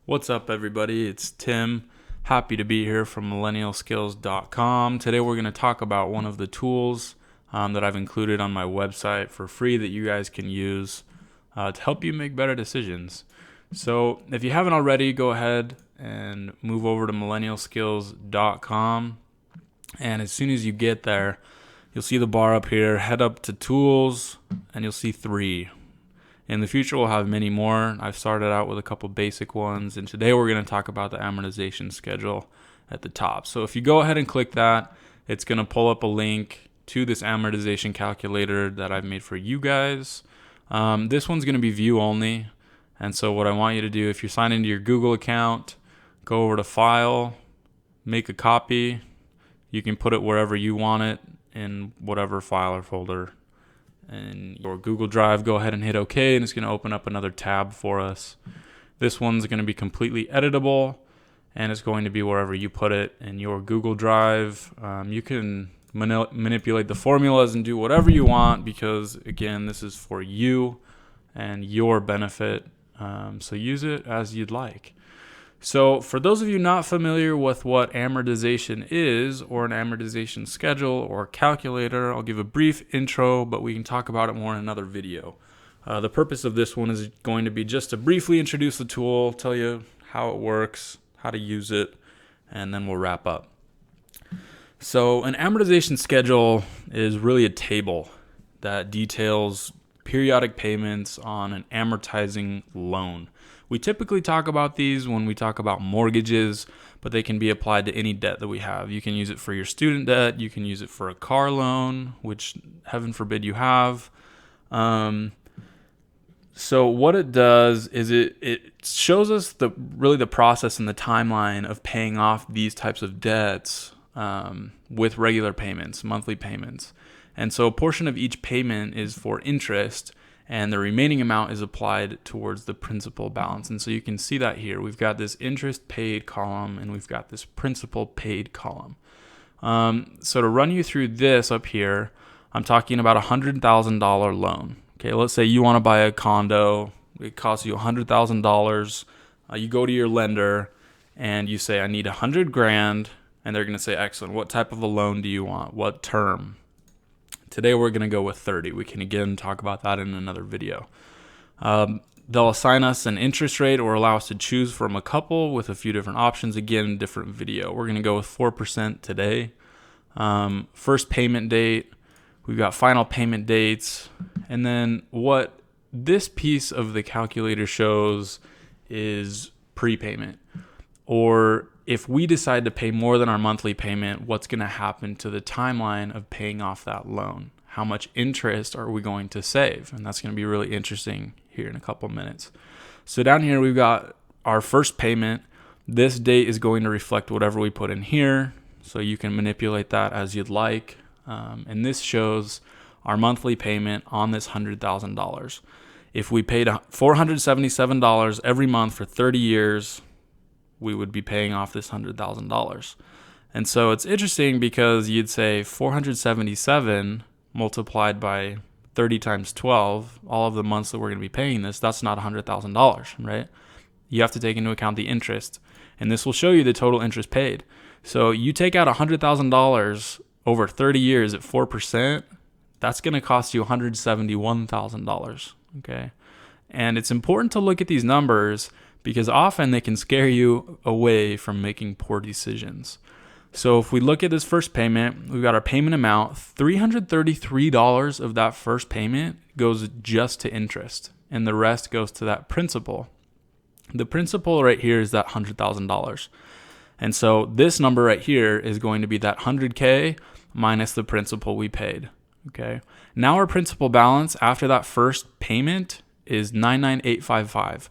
What's up, everybody? It's Tim. Happy to be here from Millenialskills.com. Today we're going to talk about one of the tools that I've included on my website for free that you guys can use to help you make better decisions. So if you haven't already, go ahead and move over to Millenialskills.com. And as soon as you get there, you'll see the bar up here. Head up to Tools, and you'll see 3. In the future, we'll have many more. I've started out with a couple basic ones, and today we're going to talk about the amortization schedule at the top. So if you go ahead and click that, it's going to pull up a link to this amortization calculator that I've made for you guys. This one's going to be view only, and so what I want you to do, if you're signed into your Google account, go over to File, make a copy. You can put it wherever you want it in whatever file or folder. And your Google Drive, go ahead and hit OK, and it's going to open up another tab for us. This one's going to be completely editable, and it's going to be wherever you put it in your Google Drive. You can manipulate the formulas and do whatever you want because, again, this is for you and your benefit. So use it as you'd like. So for those of you not familiar with what amortization is, or an amortization schedule or calculator, I'll give a brief intro, but we can talk about it more in another video. The purpose of this one is going to be just to briefly introduce the tool, tell you how it works, how to use it, and then we'll wrap up. So an amortization schedule is really a table that details periodic payments on an amortizing loan. We typically talk about these when we talk about mortgages, but they can be applied to any debt that we have. You can use it for your student debt. You can use it for a car loan, which heaven forbid you have. So what it does is it shows us the process and the timeline of paying off these types of debts with regular payments, monthly payments. And so a portion of each payment is for interest, and the remaining amount is applied towards the principal balance. And so you can see that here. We've got this interest paid column, and we've got this principal paid column. So to run you through this up here, I'm talking about a $100,000 loan. Okay, let's say you want to buy a condo. It costs you $100,000. You go to your lender, and you say, I need $100,000, and they're going to say, excellent. What type of a loan do you want? What term? Today we're going to go with 30. We can again talk about that in another video. They'll assign us an interest rate or allow us to choose from a couple with a few different options. Again, different video. We're going to go with 4% today. First payment date. We've got final payment dates. And then what this piece of the calculator shows is prepayment. Or if we decide to pay more than our monthly payment, what's going to happen to the timeline of paying off that loan? How much interest are we going to save? And that's going to be really interesting here in a couple minutes. So down here, we've got our first payment. This date is going to reflect whatever we put in here. So you can manipulate that as you'd like. And this shows our monthly payment on this $100,000. If we paid $477 every month for 30 years, we would be paying off this $100,000. And so it's interesting because you'd say 477 multiplied by 30 times 12, all of the months that we're going to be paying this, that's not $100,000, right? You have to take into account the interest, and this will show you the total interest paid. So you take out $100,000 over 30 years at 4%, that's going to cost you $171,000, okay? And it's important to look at these numbers because often they can scare you away from making poor decisions. So if we look at this first payment, we've got our payment amount. $333 of that first payment goes just to interest, and the rest goes to that principal. The principal right here is that $100,000. And so this number right here is going to be that $100K minus the principal we paid. Okay. Now our principal balance after that first payment is $99,855.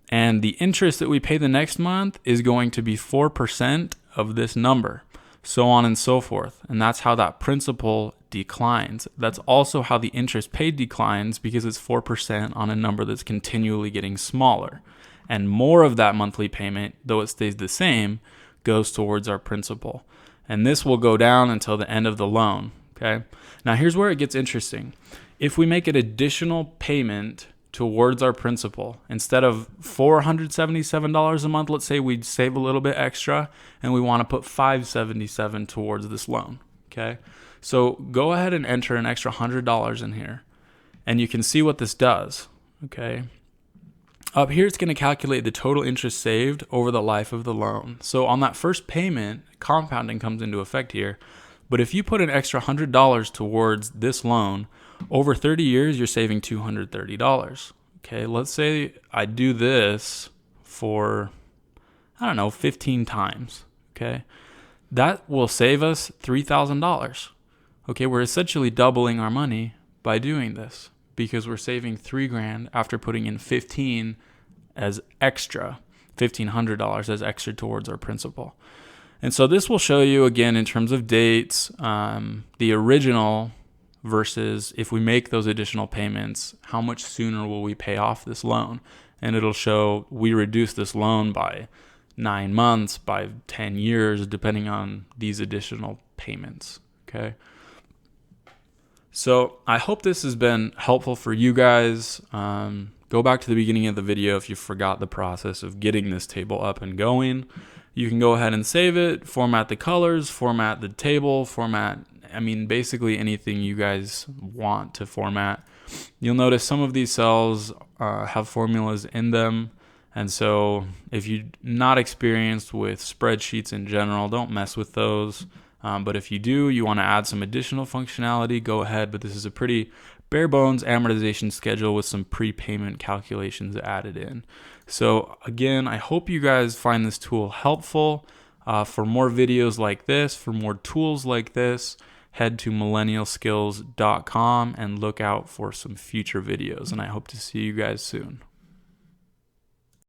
And the interest that we pay the next month is going to be 4% of this number, so on and so forth. And that's how that principal declines. That's also how the interest paid declines because it's 4% on a number that's continually getting smaller. And more of that monthly payment, though it stays the same, goes towards our principal. And this will go down until the end of the loan. Okay. Now here's where it gets interesting. If we make an additional payment towards our principal. Instead of $477 a month, let's say we save a little bit extra and we want to put $577 towards this loan. Okay, so go ahead and enter an extra $100 in here, and you can see what this does. Okay, up here it's going to calculate the total interest saved over the life of the loan. So on that first payment, compounding comes into effect here. But if you put an extra $100 towards this loan, over 30 years, you're saving $230. Okay, let's say I do this for, I don't know, 15 times. Okay, that will save us $3,000. Okay, we're essentially doubling our money by doing this because we're saving $3,000 after putting in 15 as extra, $1,500 as extra towards our principal. And so this will show you, again, in terms of dates, the original versus if we make those additional payments, how much sooner will we pay off this loan? And it'll show we reduce this loan by 9 months, by 10 years, depending on these additional payments, okay? So I hope this has been helpful for you guys. Go back to the beginning of the video if you forgot the process of getting this table up and going. You can go ahead and save it, format the colors, format the table, basically anything you guys want to format. You'll notice some of these cells have formulas in them. And so if you're not experienced with spreadsheets in general, don't mess with those. But if you do, you want to add some additional functionality, go ahead. But this is a pretty bare bones amortization schedule with some prepayment calculations added in. So again, I hope you guys find this tool helpful. For more videos like this, for more tools like this, head to millennialskills.com and look out for some future videos. And I hope to see you guys soon.